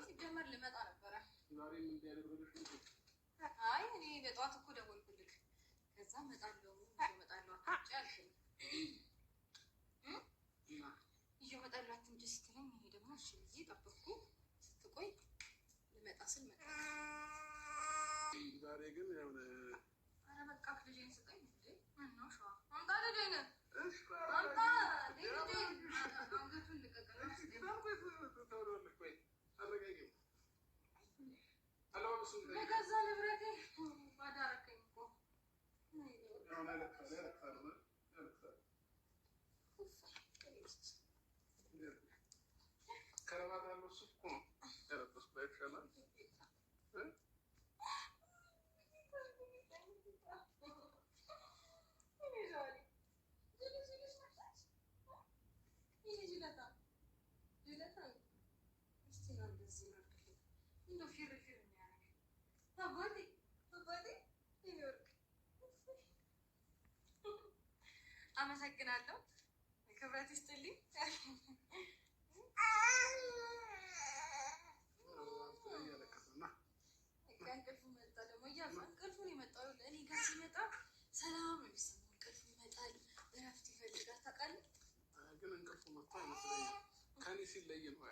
ሲጀመር ልመጣ ነበረ። አይ እኔ በጠዋት እኮ ደወልኩልክ። ከዛ እመጣለሁ አልኩኝ። ይዤ እመጣለሁ አትምጪ ስትለኝ እኔ ደግሞ እሺ ብዬ ጠበቅኩ። ስትቆይ ልመጣ ስል መጣ። ዛሬ ግን ያው ኧረ በቃ ልጄን ስጠኝ እንዴ! ምነው ሸዋ አምጣ ልጄን አምጣ ልጄን አንገቱን ልቀቀለው በገዛ ንብረቴ ባዳ አደረከኝ እኮ ከረባት ያለው እሱ እኮ ነው ያለበስኩት አይሻልም? አመሰግናለሁ። ክብረት ይስጥልኝ። እንቅልፉን የመጣው እኔ ጋር ሲመጣ ሰላም ነው የሚሰማው። እንቅልፉ ይመጣል፣ እረፍት ይፈልጋል። ታውቃለህ ግን እንቅልፉ መጥቶ አይመስለኝም። ከኔ ሲለይ ነው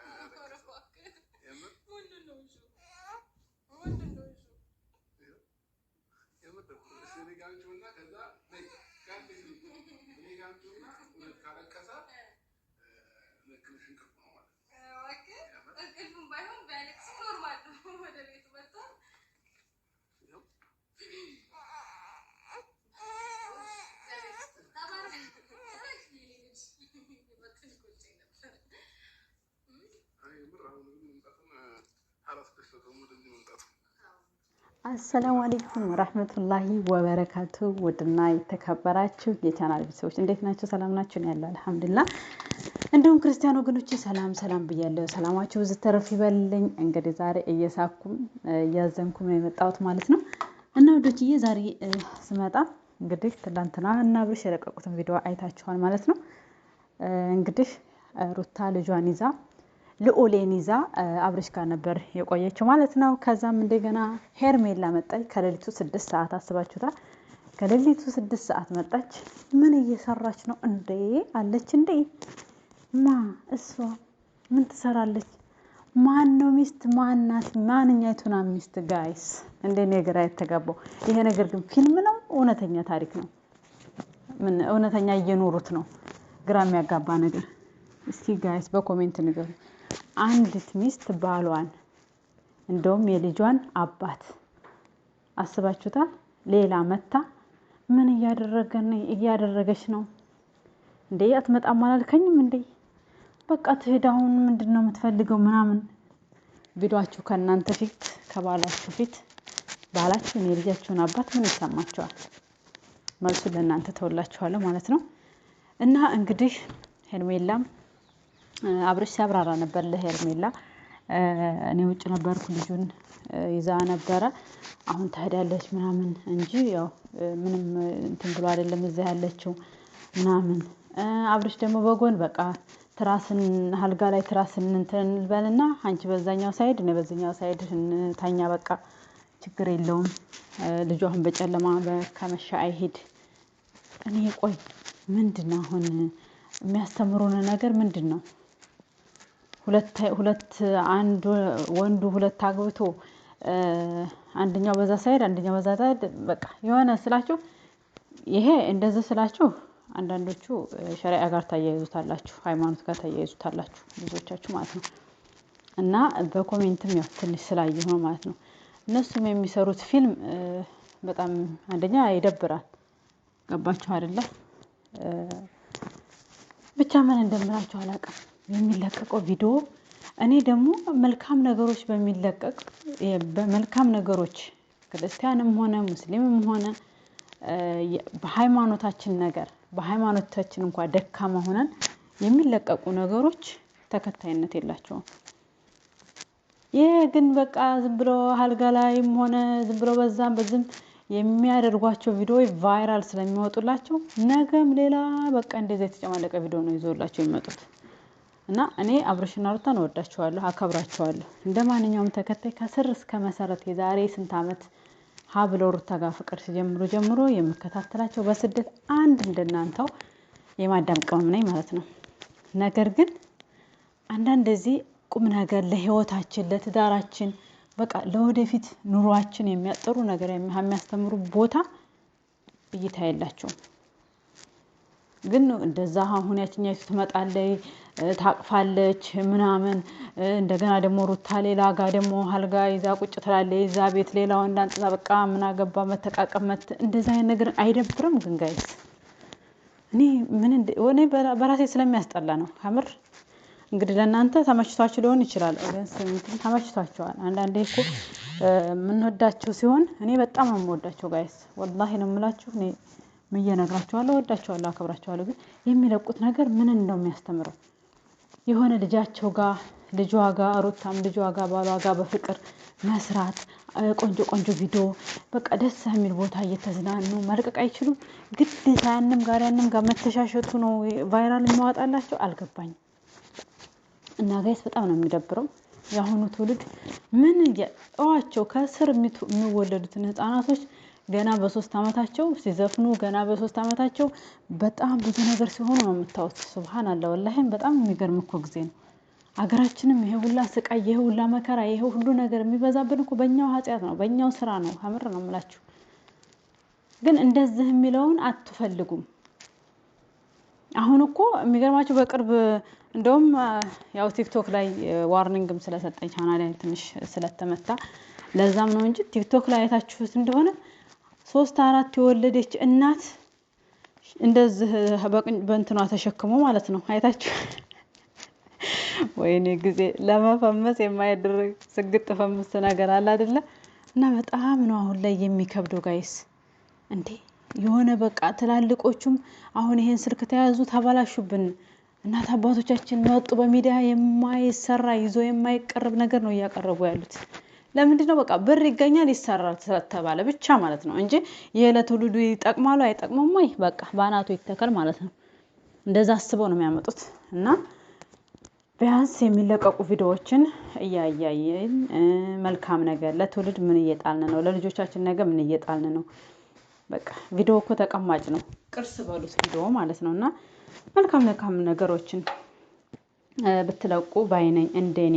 እንቅልፉን ባይሆን ቢያለቅስ ኖርማል ነው። ወደ ቤቱ መጥቶ አሰላሙ አለይኩም ወራህመቱላሂ ወበረካቱ። ውድና የተከበራችሁ የቻናል ቤተሰቦች እንዴት ናችሁ? ሰላም ናችሁ? ነው ያለው አልሐምዱሊላህ። እንዲሁም ክርስቲያን ወገኖቼ ሰላም ብያለሁ። ሰላማችሁ ብዙ ተረፍ ይበልልኝ። እንግዲህ ዛሬ እየሳኩም እያዘንኩም ነው የመጣሁት ማለት ነው። እና ወዶችዬ ዛሬ ስመጣ እንግዲህ ትላንትና እና አብርሽ የለቀቁትን ቪዲዮ አይታችኋል ማለት ነው። እንግዲህ ሩታ ልጇን ይዛ ልዑሌን ይዛ አብርሽ ጋር ነበር የቆየችው ማለት ነው። ከዛም እንደገና ሄርሜላ መጣች ከሌሊቱ 6 ሰዓት አስባችሁታል። ከሌሊቱ 6 ሰዓት መጣች። ምን እየሰራች ነው እንዴ አለች። እንዴ እሷ ምን ትሰራለች? ማን ነው ሚስት? ማናት? ማንኛይቱና ሚስት? ጋይስ እንደ ነገር አይተጋባው። ይሄ ነገር ግን ፊልም ነው እውነተኛ ታሪክ ነው? ምን እውነተኛ እየኖሩት ነው? ግራ የሚያጋባ ነገር። እስኪ ጋይስ በኮሜንት ንገሩ። አንዲት ሚስት ባሏን እንደውም የልጇን አባት አስባችሁታል ሌላ መታ ምን እያደረገች ነው እንዴ? አትመጣም አላልከኝም እንዴ? በቃ ትሄዳውን ምንድነው የምትፈልገው ምናምን። ቪዲዮአችሁ ከእናንተ ፊት ከባላችሁ ፊት ባላችሁ የልጃችሁን አባት ምን ይሰማችኋል? መልሱን ለእናንተ ተወላችኋለሁ ማለት ነው። እና እንግዲህ ሄርሜላም አብርሽ ሲያብራራ ነበር ለሄርሜላ። እኔ ውጭ ነበርኩ ልጁን ይዛ ነበረ አሁን ትሄዳለች ምናምን እንጂ ያው ምንም እንትን ብሎ አይደለም እዛ ያለችው ምናምን። አብርሽ ደግሞ በጎን በቃ ትራስን አልጋ ላይ ትራስን እንትን እንበልና አንቺ በዛኛው ሳይድ እኔ በዛኛው ሳይድ ታኛ በቃ ችግር የለውም። ልጁ አሁን በጨለማ ከመሻ አይሄድ። እኔ ቆይ ምንድነው አሁን የሚያስተምሩን ነገር ምንድነው? ሁለት አንድ ወንዱ ሁለት አግብቶ አንደኛው በዛ ሳይድ አንደኛው በዛ ሳይድ በቃ የሆነ ስላችሁ ይሄ እንደዚህ ስላችሁ አንዳንዶቹ ሸሪዓ ጋር ታያይዙታላችሁ፣ ሃይማኖት ጋር ታያይዙታላችሁ ብዙዎቻችሁ ማለት ነው። እና በኮሜንትም ያው ትንሽ ስላየሁ ነው ማለት ነው። እነሱም የሚሰሩት ፊልም በጣም አንደኛ ይደብራል። ገባችሁ አይደለ? ብቻ ምን እንደምላችሁ አላውቅም። የሚለቀቀው ቪዲዮ እኔ ደግሞ መልካም ነገሮች በመልካም ነገሮች ክርስቲያንም ሆነ ሙስሊምም ሆነ በሃይማኖታችን ነገር በሃይማኖታችን እንኳን ደካማ ሆነን የሚለቀቁ ነገሮች ተከታይነት የላቸውም። ይሄ ግን በቃ ዝም ብሎ አልጋ ላይም ሆነ ዝም ብሎ በዛም በዝም የሚያደርጓቸው ቪዲዮዎች ቫይራል ስለሚወጡላቸው ነገም ሌላ በቃ እንደዚህ የተጨማለቀ ቪዲዮ ነው ይዞላቸው የሚመጡት። እና እኔ አብርሽና ሩታን እወዳቸዋለሁ፣ አከብራቸዋለሁ። እንደማንኛውም ተከታይ ከስር እስከ መሰረት የዛሬ ስንት ዓመት ሀብለው ሩታ ጋር ፍቅር ሲጀምሩ ጀምሮ የምከታተላቸው በስደት አንድ እንደናንተው የማዳም ቅመም ነኝ ማለት ነው። ነገር ግን አንዳንድ ጊዜ ቁም ነገር ለህይወታችን ለትዳራችን በቃ ለወደፊት ኑሯችን የሚያጠሩ ነገር የሚያስተምሩ ቦታ እይታ የላቸውም። ግን እንደዛ አሁን ያችኛይቱ ትመጣለች ታቅፋለች ምናምን እንደገና ደግሞ ሩታ ሌላ ጋር ደግሞ አልጋ ይዛ ቁጭ ትላለች እዛ ቤት ሌላው እንዳንጥዛ በቃ ምን አገባ መተቃቀም እንደዛ አይነት ነገር አይደብርም? ግን ጋይስ እኔ በራሴ ስለሚያስጠላ ነው ከምር። እንግዲህ ለእናንተ ተመችቷችሁ ሊሆን ይችላል። ኦዲየንስ ተመችቷቸዋል። አንዳንዴ እኮ የምንወዳቸው ሲሆን እኔ በጣም ነው የምወዳቸው ጋይስ ወላሂ ነው የምላችሁ። እኔ ምን እየነግራችኋለሁ እወዳቸዋለሁ አከብራቸዋለሁ። ግን የሚለቁት ነገር ምን እንደሚያስተምረው የሆነ ልጃቸው ጋር ልጇ ጋር ሩታም ልጇ ጋር ባሏ ጋር በፍቅር መስራት ቆንጆ ቆንጆ ቪዲዮ በቃ ደስ የሚል ቦታ እየተዝናኑ መልቀቅ አይችሉም? ግዴታ ያንም ጋር መተሻሸቱ ነው ቫይራል የሚያወጣላቸው? አልገባኝም። እና ጋይስ በጣም ነው የሚደብረው። የአሁኑ ትውልድ ምን እዋቸው ከስር የሚወለዱትን ህፃናቶች ገና በ3 ዓመታቸው ሲዘፍኑ ገና በ3 ዓመታቸው በጣም ብዙ ነገር ሲሆኑ ነው የምታዩት። ሱብሃንአላህ ወላሂ በጣም የሚገርም እኮ ጊዜ ነው። አገራችንም ይሄ ሁላ ስቃይ ይሄ ሁላ መከራ ይሄ ሁሉ ነገር የሚበዛብን እኮ በእኛው ኃጢአት ነው በእኛው ስራ ነው። ከምር ነው የምላችሁ። ግን እንደዚህ የሚለውን አትፈልጉም። አሁን እኮ የሚገርማችሁ በቅርብ እንደውም ያው ቲክቶክ ላይ ዋርኒንግም ስለሰጠኝ ቻናል ላይ ትንሽ ስለተመታ ለዛም ነው እንጂ ቲክቶክ ላይ አይታችሁት እንደሆነ 3-4 የወለደች እናት እንደዚህ በእንትኗ ተሸክሞ ማለት ነው አይታችሁ። ወይኔ ጊዜ ለመፈመስ የማይደረግ ስግጥ ፈምስ ነገር አለ አይደለ? እና በጣም ነው አሁን ላይ የሚከብደው ጋይስ። እንዴ የሆነ በቃ ትላልቆቹም አሁን ይሄን ስልክ ተያዙ ተባላሹብን። እናት አባቶቻችን መጡ በሚዲያ የማይሰራ ይዞ የማይቀርብ ነገር ነው እያቀረቡ ያሉት። ለምንድነው? በቃ ብር ይገኛል ይሰራል ተባለ ብቻ ማለት ነው እንጂ የለትውልዱ ይጠቅማሉ አይጠቅሙም ወይ በቃ ባናቱ ይተከል ማለት ነው። እንደዛ አስበው ነው የሚያመጡት። እና ቢያንስ የሚለቀቁ ቪዲዮዎችን እያያየን መልካም ነገር ለትውልድ ምን እየጣልን ነው፣ ለልጆቻችን ነገር ምን እየጣልን ነው። በቃ ቪዲዮ እኮ ተቀማጭ ነው፣ ቅርስ በሉት ቪዲዮ ማለት ነውና መልካም ነገሮችን ብትለቁ ባይነኝ እንደኔ።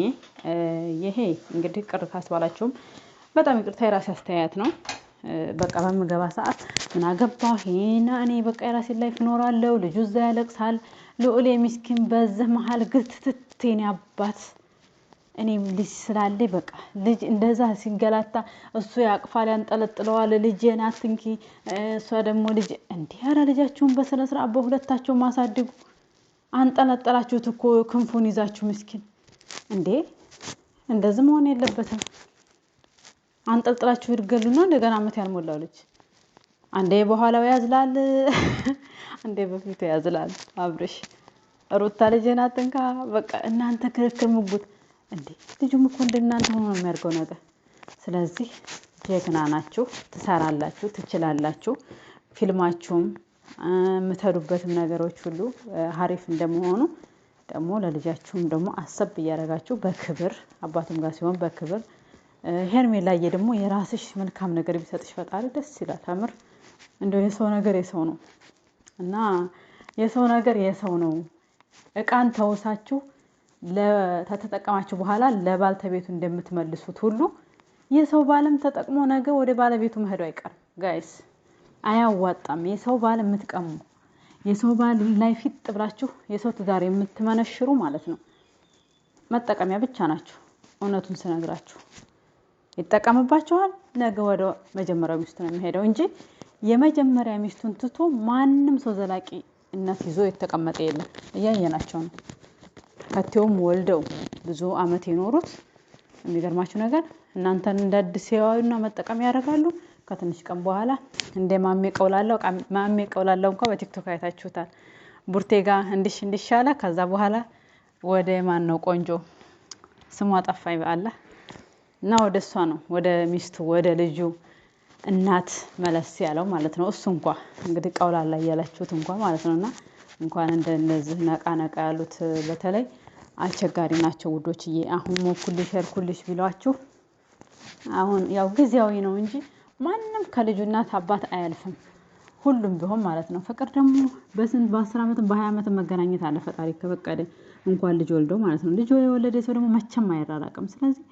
ይሄ እንግዲህ ቅር ካስባላችሁም በጣም ይቅርታ የራሴ አስተያየት ነው። በቃ በምገባ ሰዓት ምን አገባሁ ይሄና እኔ በቃ የራሴን ላይፍ እኖራለሁ። ልጁ እዛ ያለቅሳል ልዑሌ ምስኪን በዚህ መሀል ግትትቴን ያባት እኔም ልጅ ስላለኝ በቃ ልጅ እንደዛ ሲንገላታ እሱ ያቅፋል ያንጠለጥለዋል ልጄን አትንኪ እሷ ደግሞ ልጅ እንዴ ኧረ ልጃችሁን በስነ ስርዓት በሁለታቸው ማሳድጉ። አንጠለጠላችሁት እኮ ክንፉን ይዛችሁ ምስኪን እንዴ እንደዚህ መሆን የለበትም። አንጠልጥላችሁ ይርገሉና እንደገና አመት ያልሞላው ልጅ አንዴ በኋላው ያዝላል አንዴ በፊቱ ያዝላል። አብርሽ ሩታ ልጄን አትንካ በቃ እናንተ ክርክር ሙጉት እንዴ ልጁም እኮ እንደናንተ ሆኖ ነው የሚያርገው ነገር። ስለዚህ ጀግና ናችሁ፣ ትሰራላችሁ፣ ትችላላችሁ። ፊልማችሁም የምትሄዱበትም ነገሮች ሁሉ ሀሪፍ እንደመሆኑ ደግሞ ለልጃችሁም ደግሞ አሰብ እያደረጋችሁ በክብር አባቱም ጋር ሲሆን በክብር ሄርሜላዬ ደግሞ የራስሽ መልካም ነገር ቢሰጥሽ ፈጣሪ ደስ ይላል። ተምር እንደው የሰው ነገር የሰው ነው እና የሰው ነገር የሰው ነው። እቃን ተውሳችሁ ለተጠቀማችሁ በኋላ ለባልተቤቱ እንደምትመልሱት ሁሉ የሰው ባልም ተጠቅሞ ነገ ወደ ባለቤቱ መሄዱ አይቀርም ጋይስ። አያዋጣም። የሰው ባል የምትቀሙ የሰው ባል ላይ ፊት ብላችሁ የሰው ትዳር የምትመነሽሩ ማለት ነው መጠቀሚያ ብቻ ናችሁ። እውነቱን ስነግራችሁ ይጠቀምባችኋል። ነገ ወደ መጀመሪያው ሚስቱ ነው የሚሄደው እንጂ የመጀመሪያ ሚስቱን ትቶ ማንም ሰው ዘላቂ እናት ይዞ የተቀመጠ የለም። እያየናቸው ነው። ከቴውም ወልደው ብዙ አመት የኖሩት የሚገርማችሁ ነገር እናንተን እንዳድስ ያዩና መጠቀም ያደርጋሉ። ከትንሽ ቀን በኋላ እንደ ማሜ ቀውላለው እንኳን በቲክቶክ አይታችሁታል። ቡርቴ ጋር እንዲሻለ ከዛ በኋላ ወደ ማን ነው ቆንጆ ስሟ ጠፋኝ በአላህ እና ወደ እሷ ነው ወደ ሚስቱ ወደ ልጁ እናት መለስ ያለው ማለት ነው። እሱ እንኳን እንግዲህ ቀውላ ላይ ያላችሁት እንኳን ማለት ነውና እንኳን እንደነዚህ ነቃ ያሉት በተለይ አስቸጋሪ ናቸው ውዶችዬ። አሁን ሞኩልሽ ሸርኩልሽ ቢሏችሁ አሁን ያው ጊዜያዊ ነው እንጂ ማንም ከልጁ እናት አባት አያልፍም። ሁሉም ቢሆን ማለት ነው። ፍቅር ደግሞ በ10 ዓመት በ20 ዓመት መገናኘት አለ ፈጣሪ ከፈቀደ እንኳን ልጅ ወልዶ ማለት ነው። ልጅ የወለደ ሰው ደግሞ መቼም አይራራቅም። ስለዚህ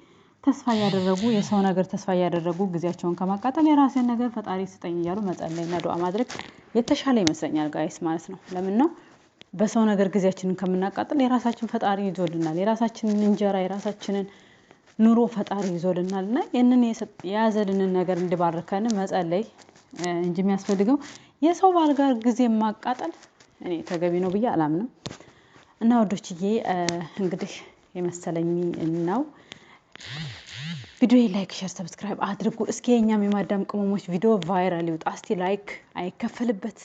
ተስፋ ያደረጉ የሰው ነገር ተስፋ ያደረጉ ጊዜያቸውን ከማቃጠል የራሴን ነገር ፈጣሪ ስጠኝ እያሉ መጸለይና ዱዓ ማድረግ የተሻለ ይመስለኛል ጋይስ ማለት ነው። ለምን ነው በሰው ነገር ጊዜያችንን ከምናቃጥል የራሳችን ፈጣሪ ይዞልናል። የራሳችንን እንጀራ የራሳችንን ኑሮ ፈጣሪ ይዞልናልና ይሄንን የያዘልንን ነገር እንዲባርከን መጸለይ እንጂ የሚያስፈልገው የሰው ባል ጋር ጊዜ ማቃጠል እኔ ተገቢ ነው ብዬ አላምንም። እና ወዶችዬ እንግዲህ የመሰለኝ ነው። ቪዲዮ ላይክ ሼር ሰብስክራይብ አድርጉ። እስኪ የኛም የማዳም ቅመሞች ቪዲዮ ቫይራል ይውጣ። እስቲ ላይክ አይከፈልበት